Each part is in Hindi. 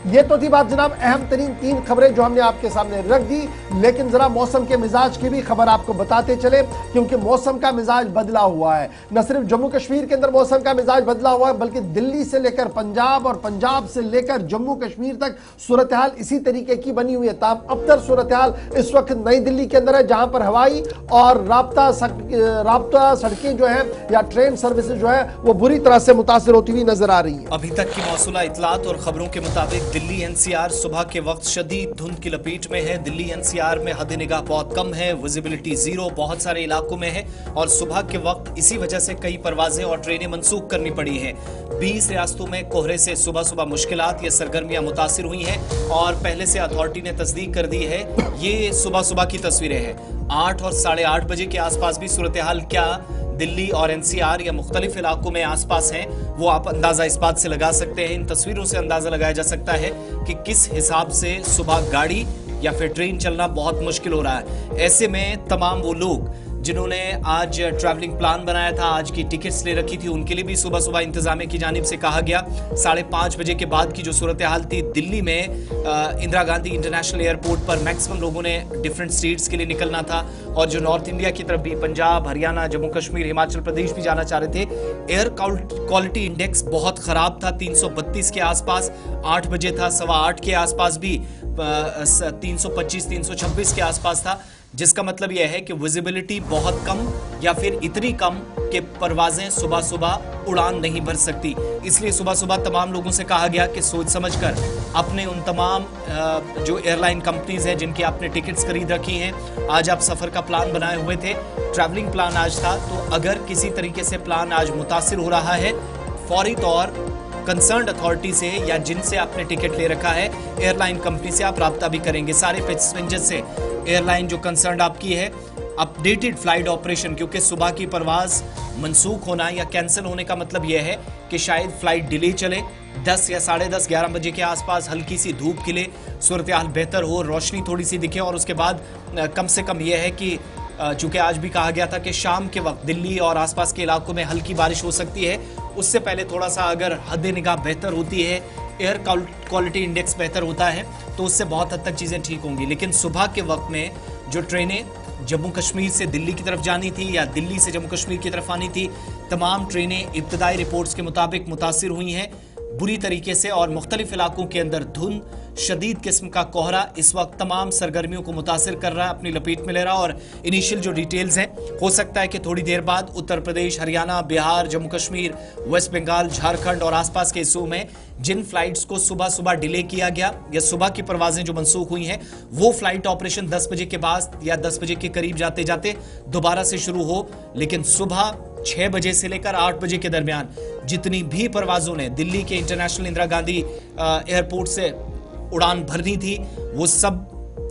ये तो थी बात जनाब, अहम तरीन 3 खबरें जो हमने आपके सामने रख दी। लेकिन जरा मौसम के मिजाज की भी खबर आपको बताते चले, क्योंकि मौसम का मिजाज बदला हुआ है। न सिर्फ जम्मू कश्मीर के अंदर मौसम का मिजाज बदला हुआ है, बल्कि दिल्ली से लेकर पंजाब और पंजाब से लेकर जम्मू कश्मीर तक सूरत हाल इसी तरीके की बनी हुई है। ताम अबतर सूरत हाल इस वक्त नई दिल्ली के अंदर है, जहां पर हवाई और राब्ता सड़कें जो है या ट्रेन सर्विसेज जो है वो बुरी तरह से मुतासिर होती हुई नजर आ रही है। अभी तक की मौसूला इतलात और खबरों के मुताबिक दिल्ली एनसीआर सुबह के वक्त शदीद धुंध की लपेट में है। दिल्ली एनसीआर में हद निगाह बहुत कम है, विजिबिलिटी जीरो बहुत सारे इलाकों में है और सुबह के वक्त इसी वजह से कई परवाजें और ट्रेनें मंसूख करनी पड़ी हैं। 20 रियासतों में कोहरे से सुबह सुबह मुश्किलात या सरगर्मियां मुतासिर हुई हैं और पहले से अथॉरिटी ने तस्दीक कर दी है। ये सुबह सुबह की तस्वीरें हैं। 8 और 8:30 बजे के आसपास भी सूरत हाल क्या दिल्ली और एनसीआर या मुख्तलिफ इलाकों में आसपास हैं, वो आप अंदाजा इस बात से लगा सकते हैं। इन तस्वीरों से अंदाजा लगाया जा सकता है कि किस हिसाब से सुबह गाड़ी या फिर ट्रेन चलना बहुत मुश्किल हो रहा है। ऐसे में तमाम वो लोग जिन्होंने आज ट्रैवलिंग प्लान बनाया था, आज की टिकट्स ले रखी थी, उनके लिए भी सुबह सुबह इंतजामिया की जानिब से कहा गया। 5:30 बजे के बाद की जो सूरत हाल थी दिल्ली में, इंदिरा गांधी इंटरनेशनल एयरपोर्ट पर मैक्सिमम लोगों ने डिफरेंट स्टेट्स के लिए निकलना था और जो नॉर्थ इंडिया की तरफ भी पंजाब, हरियाणा, जम्मू कश्मीर, हिमाचल प्रदेश भी जाना चाह रहे थे। एयर क्वालिटी इंडेक्स बहुत खराब था, 332 के आसपास। 8 बजे था, 8:15 के आसपास भी 325, 326 के आसपास था, जिसका मतलब यह है कि विजिबिलिटी बहुत कम या फिर इतनी कम कि परवाजें सुबह सुबह उड़ान नहीं भर सकती। इसलिए सुबह सुबह तमाम लोगों से कहा गया कि सोच समझकर अपने उन तमाम जो एयरलाइन कंपनीज हैं जिनकी आपने टिकट्स खरीद रखी हैं, आज आप सफ़र का प्लान बनाए हुए थे, ट्रैवलिंग प्लान आज था, तो अगर किसी तरीके से प्लान आज मुतासिर हो रहा है, फौरी तौर कंसर्न्ड अथॉरिटी से या जिनसे आपने टिकट ले रखा है एयरलाइन कंपनी से आप राब्ता भी करेंगे। सारे पैसेंजर से एयरलाइन जो कंसर्न्ड आपकी है, अपडेटेड फ्लाइट ऑपरेशन, क्योंकि सुबह की परवाज मंसूख होना या कैंसिल होने का मतलब यह है कि शायद फ्लाइट डिले चले। 10 या 10:30, 11 बजे के आसपास हल्की सी धूप खिले, सूरत हाल बेहतर हो, रोशनी थोड़ी सी दिखे और उसके बाद कम से कम यह है कि चूंकि आज भी कहा गया था कि शाम के वक्त दिल्ली और आसपास के इलाकों में हल्की बारिश हो सकती है, उससे पहले थोड़ा सा अगर हद निगाह बेहतर होती है, एयर क्वालिटी इंडेक्स बेहतर होता है, तो उससे बहुत हद तक चीज़ें ठीक होंगी। लेकिन सुबह के वक्त में जो ट्रेनें जम्मू कश्मीर से दिल्ली की तरफ जानी थी या दिल्ली से जम्मू कश्मीर की तरफ आनी थी, तमाम ट्रेनें इब्तदाई रिपोर्ट्स के मुताबिक मुतासिर हुई हैं बुरी तरीके से और मुख्तलिफ इलाकों के अंदर धुंध, शदीद किस्म का कोहरा इस वक्त तमाम सरगर्मियों को मुतासिर कर रहा है, अपनी लपेट में ले रहा है। और इनिशियल जो डिटेल्स हैं, हो सकता है कि थोड़ी देर बाद उत्तर प्रदेश, हरियाणा, बिहार, जम्मू कश्मीर, वेस्ट बंगाल, झारखंड और आसपास के हिस्सों में जिन फ्लाइट्स को सुबह सुबह डिले किया गया या सुबह की परवाजें जो मंसूख हुई हैं, वो फ्लाइट ऑपरेशन 10 बजे के बाद या 10 बजे के करीब जाते जाते दोबारा से शुरू हो। लेकिन सुबह 6 बजे से लेकर 8 बजे के दरमियान जितनी भी परवाजों ने दिल्ली के इंटरनेशनल इंदिरा गांधी एयरपोर्ट से उड़ान भरनी थी, वो सब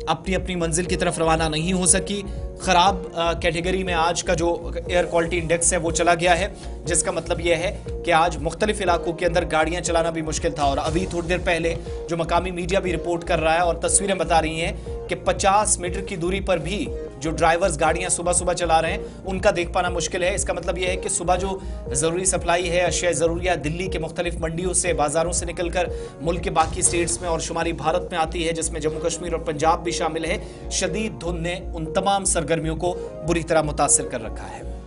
अपनी अपनी मंजिल की तरफ रवाना नहीं हो सकी। खराब कैटेगरी में आज का जो एयर क्वालिटी इंडेक्स है वो चला गया है, जिसका मतलब यह है कि आज मुख्तलिफ इलाकों के अंदर गाड़ियां चलाना भी मुश्किल था। और अभी थोड़ी देर पहले जो मकामी मीडिया भी रिपोर्ट कर रहा है और तस्वीरें बता रही हैं कि 50 मीटर की दूरी पर भी जो ड्राइवर्स गाड़ियां सुबह सुबह चला रहे हैं उनका देख पाना मुश्किल है। इसका मतलब यह है कि सुबह जो ज़रूरी सप्लाई है, अशिया ज़रूरिया दिल्ली के मुख्तलिफ मंडियों से, बाजारों से निकलकर मुल्क के बाकी स्टेट्स में और शुमारी भारत में आती है, जिसमें जम्मू कश्मीर और पंजाब भी शामिल है। शदीद धुंध ने उन तमाम सरगर्मियों को बुरी तरह मुतासिर कर रखा है।